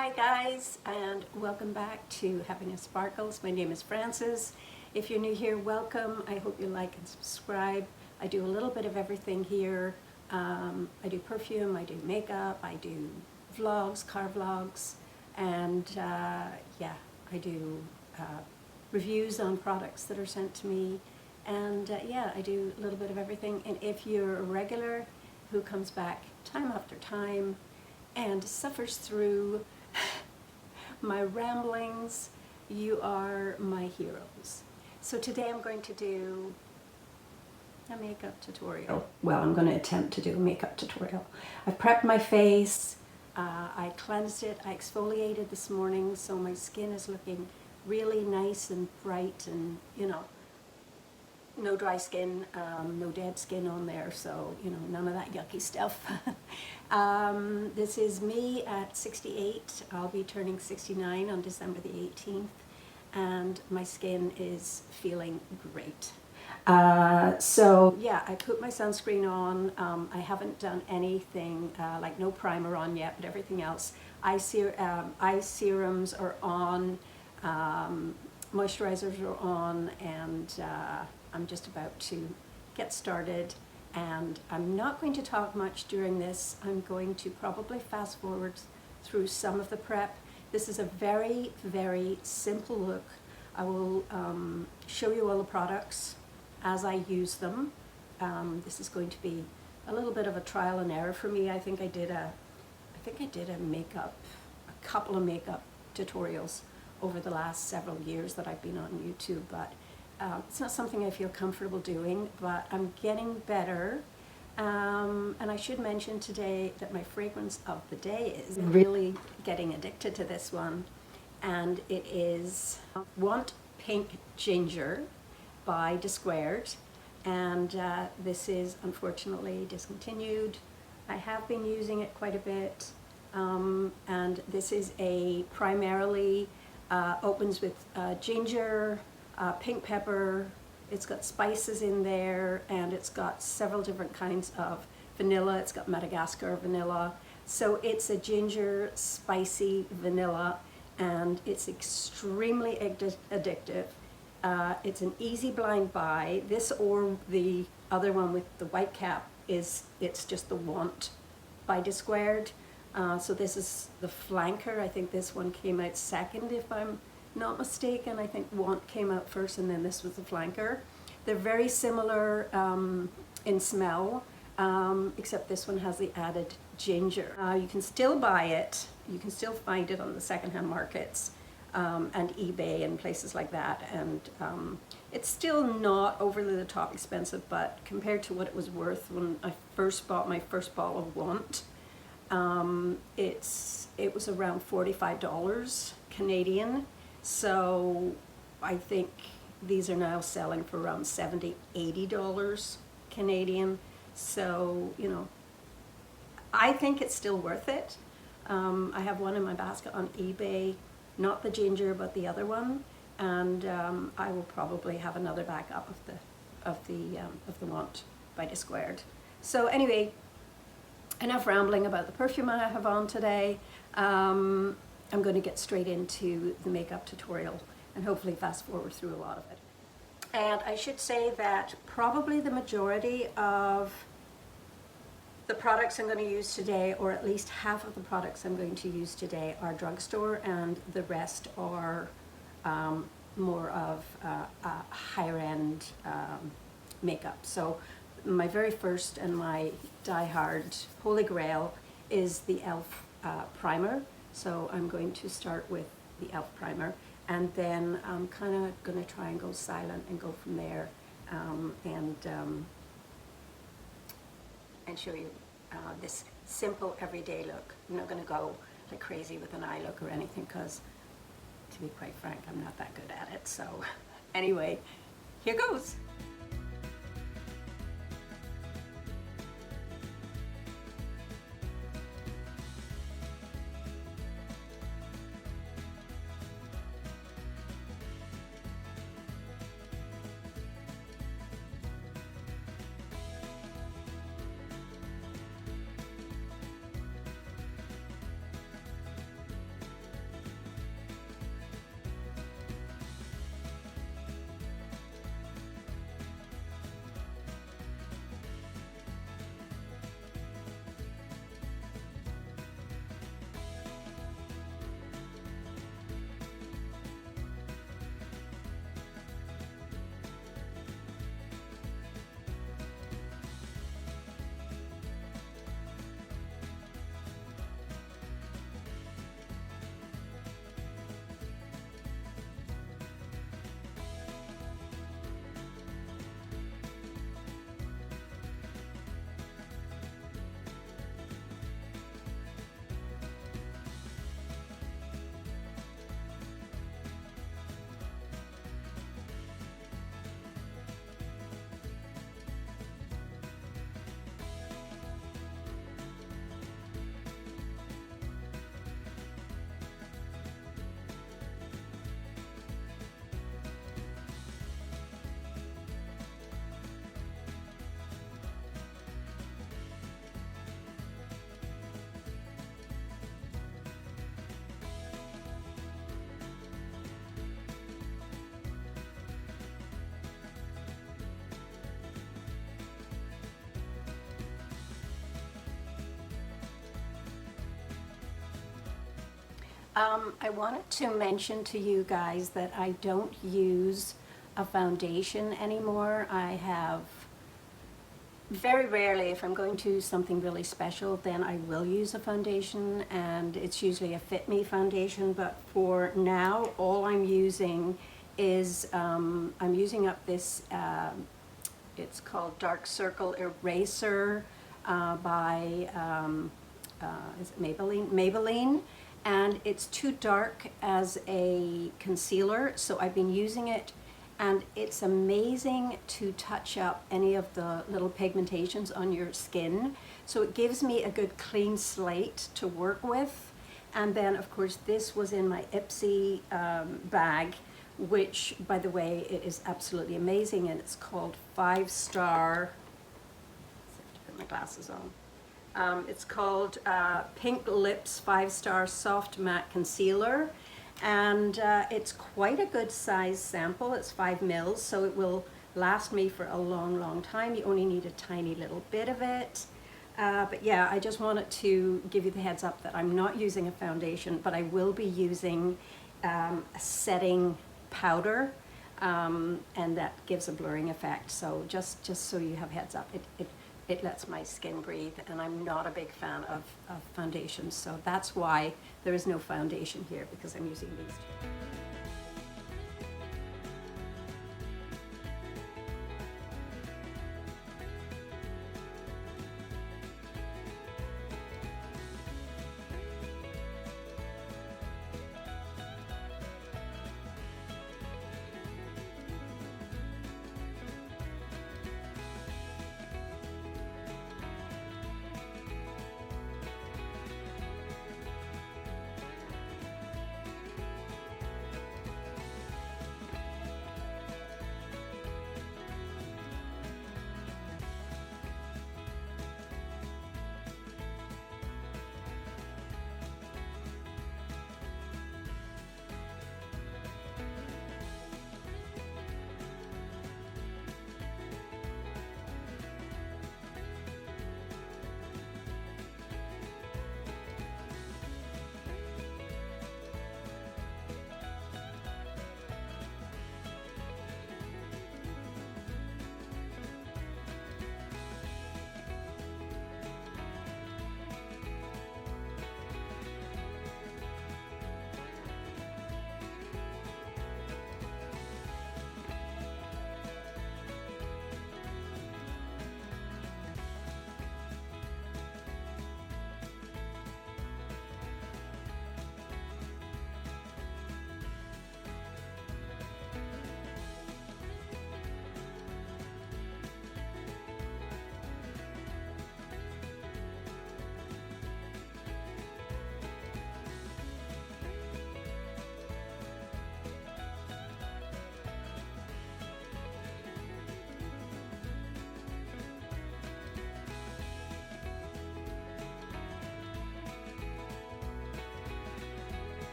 Hi guys, and welcome back to HappinessSparkles. My name is Frances. If you're new here, welcome. I hope you like and subscribe. I do a little bit of everything here. I do perfume, I do makeup, I do vlogs, car vlogs, and yeah, I do reviews on products that are sent to me. And yeah, I do a little bit of everything. And if you're a regular who comes back time after time and suffers through my ramblings, you are my heroes. So today I'm going to do a makeup tutorial. Well, I'm going to attempt to do a makeup tutorial. I've prepped my face, I cleansed it, I exfoliated this morning, so my skin is looking really nice and bright and, you know, no dry skin, no dead skin on there, so, you know, none of that yucky stuff. This is me at 68. I'll be turning 69 on December the 18th, and my skin is feeling great. So yeah, I put my sunscreen on. I haven't done anything, like no primer on yet, but everything else. Eye serums are on, moisturizers are on, and I'm just about to get started. And I'm not going to talk much during this. I'm going to probably fast forward through some of the prep. This is a very, very simple look. I will show you all the products as I use them. This is going to be a little bit of a trial and error for me. I think I did a couple of makeup tutorials over the last several years that I've been on YouTube, but it's not something I feel comfortable doing, but I'm getting better. And I should mention today that my fragrance of the day is really getting addicted to this one, and it is Want Pink Ginger by Dsquared, and this is unfortunately discontinued. I have been using it quite a bit, and this is a primarily opens with ginger, pink pepper. It's got spices in there, and it's got several different kinds of vanilla. It's got Madagascar vanilla, so it's a ginger spicy vanilla, and it's extremely addictive. It's an easy blind buy. This or the other one with the white cap it's just the Want by Dsquared. So this is the flanker. I think this one came out second, if I'm not mistaken. I think Want came out first, and then this was the flanker. They're very similar in smell, except this one has the added ginger. You can still buy it. You can still find it on the secondhand markets and eBay and places like that. And it's still not overly the top expensive, but compared to what it was worth when I first bought my first bottle of Want, it was around $45 Canadian. So I think these are now selling for around $70, $80 Canadian. So, you know, I think it's still worth it. I have one in my basket on eBay, not the ginger, but the other one, and I will probably have another backup of the Want by Dsquared. So anyway, enough rambling about the perfume I have on today. I'm going to get straight into the makeup tutorial and hopefully fast forward through a lot of it. And I should say that probably the majority of the products I'm going to use today, or at least half of the products I'm going to use today, are drugstore, and the rest are more of higher end makeup. So my very first and my die-hard holy grail is the e.l.f. Primer. So I'm going to start with the e.l.f. primer, and then I'm kind of going to try and go silent and go from there, and show you this simple everyday look. I'm not going to go like crazy with an eye look or anything, because to be quite frank, I'm not that good at it. So anyway, here goes. I wanted to mention to you guys that I don't use a foundation anymore. I have very rarely, if I'm going to something really special, then I will use a foundation, and it's usually a Fit Me foundation. But for now, all I'm using is I'm using up this. It's called Dark Circle Eraser by is it Maybelline, and it's too dark as a concealer, so I've been using it, and it's amazing to touch up any of the little pigmentations on your skin. So it gives me a good clean slate to work with. And then of course this was in my Ipsy bag, which by the way, it is absolutely amazing, and it's called 5-Star, I have to put my glasses on. It's called Pink Lips 5-Star Soft Matte Concealer, and it's quite a good size sample. It's 5 mils, so it will last me for a long time. You only need a tiny little bit of it. But yeah, I just wanted to give you the heads up that I'm not using a foundation, but I will be using a setting powder, and that gives a blurring effect. So just so you have heads up, it lets my skin breathe, and I'm not a big fan of foundations, so that's why there is no foundation here, because I'm using these two.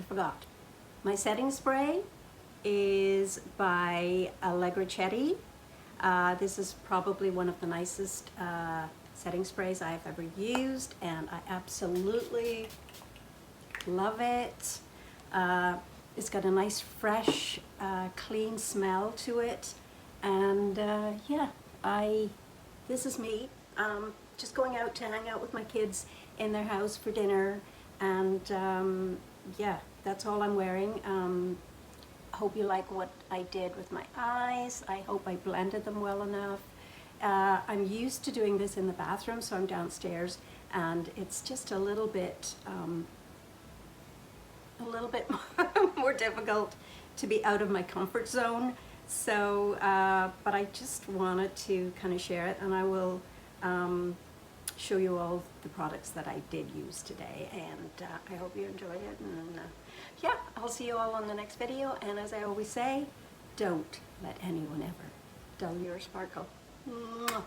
forgot. My setting spray is by Alegra Chetti. This is probably one of the nicest setting sprays I've ever used, and I absolutely love it. It's got a nice, fresh, clean smell to it, and yeah, this is me. Just going out to hang out with my kids in their house for dinner, and yeah, that's all I'm wearing. I hope you like what I did with my eyes. I hope I blended them well enough. I'm used to doing this in the bathroom, so I'm downstairs, and it's just a little bit more difficult to be out of my comfort zone. So, but I just wanted to kind of share it, and I will show you all the products that I did use today, and I hope you enjoyed it. And yeah, I'll see you all on the next video, and as I always say, don't let anyone ever dull your sparkle. Mwah.